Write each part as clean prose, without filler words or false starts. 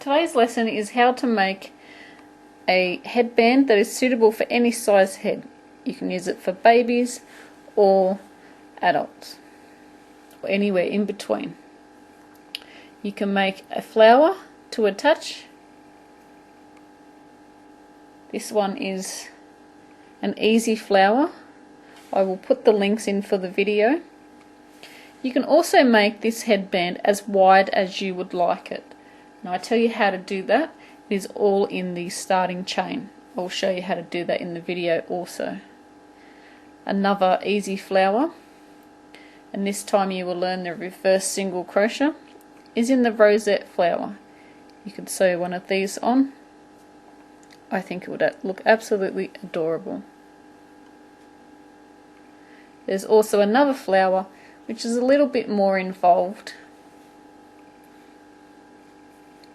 Today's lesson is how to make a headband that is suitable for any size head. You can use it for babies or adults, or anywhere in between. You can make a flower to attach. This one is an easy flower. I will put the links in for the video. You can also make this headband as wide as you would like it. And I tell you how to do that. It is all in the starting chain. I'll show you how to do that in the video also. Another easy flower, and this time you will learn the reverse single crochet, is in the rosette flower. You could sew one of these on. I think it would look absolutely adorable. There's also another flower which is a little bit more involved.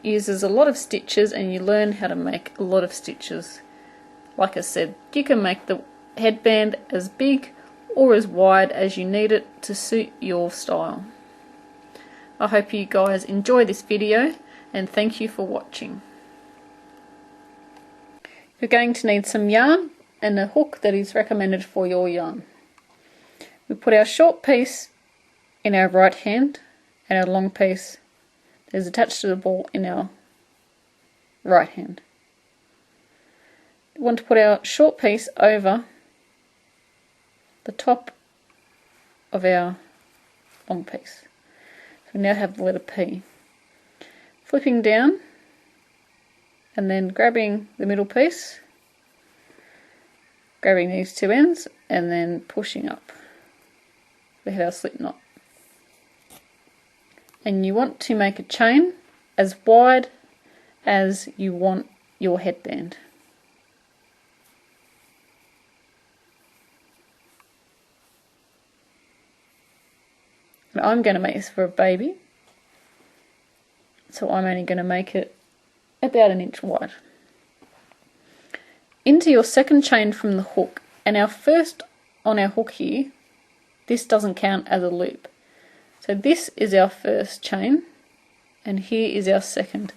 Uses a lot of stitches, and you learn how to make a lot of stitches. Like I said, you can make the headband as big or as wide as you need it to suit your style. I hope you guys enjoy this video, and thank you for watching. You're going to need some yarn and a hook that is recommended for your yarn. We put our short piece in our right hand and our long piece that is attached to the ball in our right hand. We want to put our short piece over the top of our long piece. So we now have the letter P. Flipping down and then grabbing the middle piece, grabbing these two ends and then pushing up. We have our slip knot. And you want to make a chain as wide as you want your headband. And I'm going to make this for a baby, so I'm only going to make it about 1 inch wide. Into your second chain from the hook, and our first on our hook here, this doesn't count as a loop. So this is our first chain, and here is our second.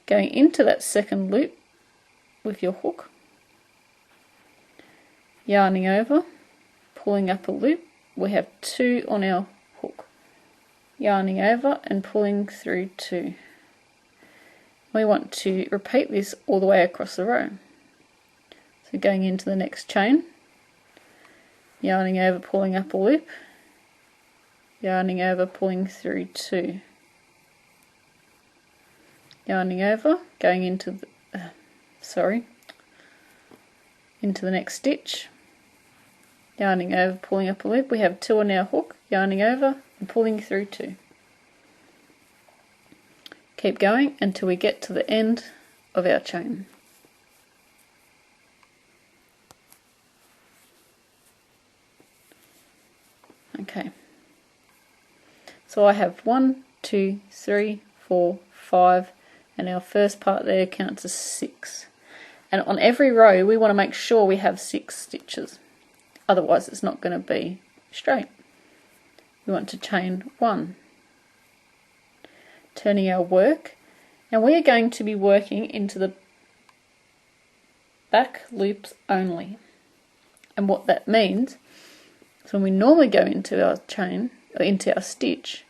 Going into that second loop with your hook, yarning over, pulling up a loop. We have 2 on our hook. Yarning over and pulling through 2. We want to repeat this all the way across the row. So going into the next chain, yarning over, pulling up a loop, yarning over, pulling through 2, yarning over, going into the, into the next stitch, yarning over, pulling up a loop. We have 2 on our hook, yarning over and pulling through 2. Keep going until we get to the end of our chain. Okay. So I have 1, 2, 3, 4, 5, and our first part there counts as 6. And on every row we want to make sure we have 6 stitches, otherwise it's not going to be straight. We want to chain 1, turning our work, and we are going to be working into the back loops only. And what that means, so when we normally go into our chain, or into our stitch,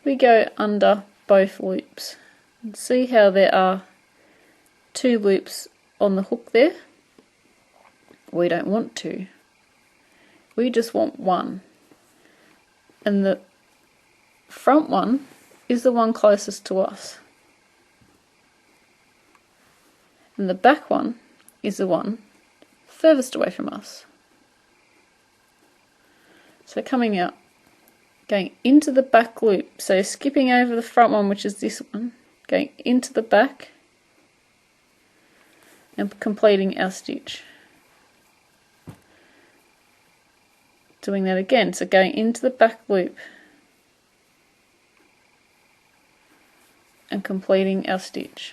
we go under both loops. And see how there are 2 loops on the hook there? We don't want 2. We just want 1. And the front one is the one closest to us. And the back one is the one furthest away from us. So coming out, going into the back loop, so skipping over the front one, which is this one, going into the back and completing our stitch. Doing that again, so going into the back loop and completing our stitch.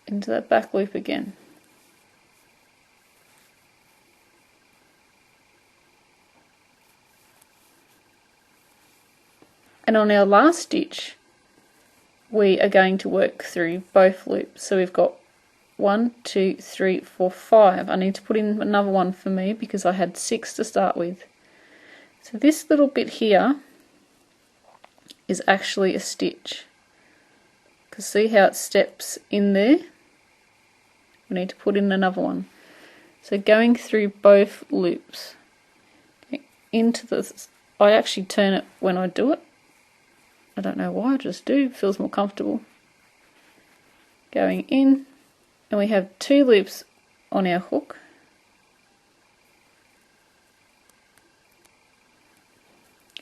Into that back loop again. And on our last stitch we are going to work through both loops. So we've got 1, 2, 3, 4, 5. I need to put in another one for me because I had 6 to start with. So this little bit here is actually a stitch. Because see how it steps in there? We need to put in another one. So going through both loops. Into this, I actually turn it when I do it. I don't know why, I just do, it feels more comfortable. Going in, and we have 2 loops on our hook.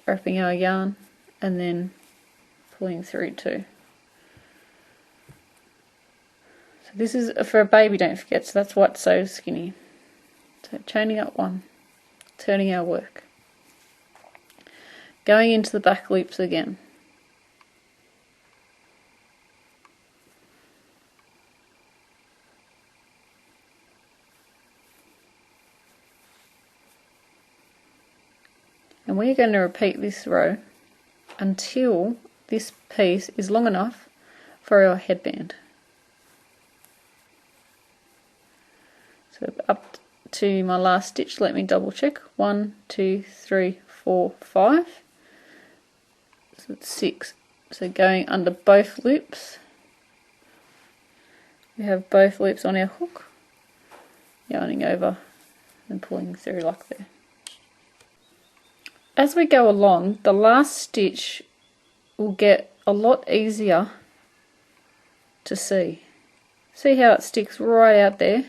Wrapping our yarn and then pulling through 2. So this is for a baby, don't forget, so that's why it's so skinny. So chaining up 1, turning our work. Going into the back loops again. And we're going to repeat this row until this piece is long enough for our headband. So up to my last stitch, let me double check. 1, 2, 3, 4, 5. So it's 6. So going under both loops, we have both loops on our hook, yarning over and pulling through like there. As we go along, the last stitch will get a lot easier to see. See how it sticks right out there?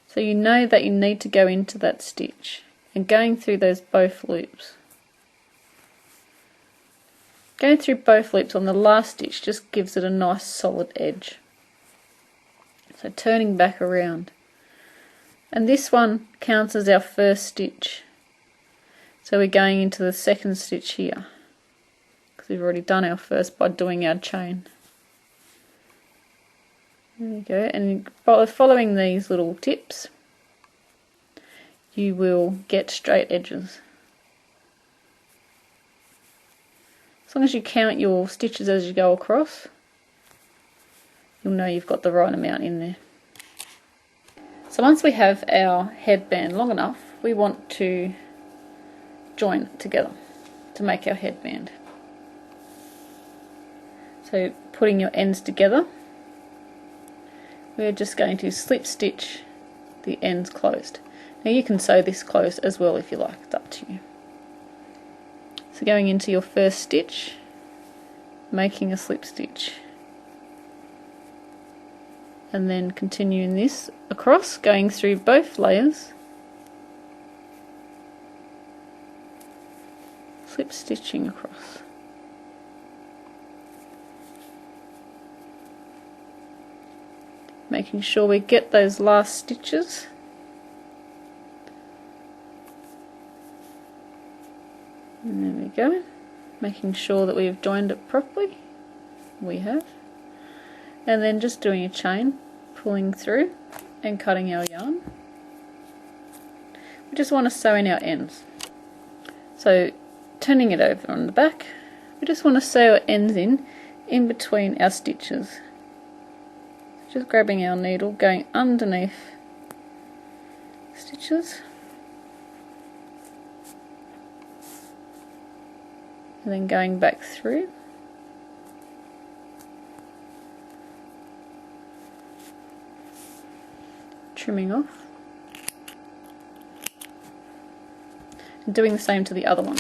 So you know that you need to go into that stitch and going through those both loops. Going through both loops on the last stitch just gives it a nice solid edge. So turning back around. And this one counts as our first stitch. So we're going into the second stitch here, because we've already done our first by doing our chain. There you go, and by following these little tips, you will get straight edges. As long as you count your stitches as you go across, you'll know you've got the right amount in there. So once we have our headband long enough, we want to join it together to make our headband. So putting your ends together, we're just going to slip stitch the ends closed. Now you can sew this closed as well if you like, it's up to you. So going into your first stitch, making a slip stitch, and then continuing this across, going through both layers, slip stitching across. Making sure we get those last stitches. And there we go. Making sure that we've joined it properly. We have. And then just doing a chain, pulling through and cutting our yarn. We just want to sew in our ends. So turning it over on the back, we just want to sew our ends in between our stitches. Just grabbing our needle, going underneath stitches, and then going back through. Trimming off. And doing the same to the other one.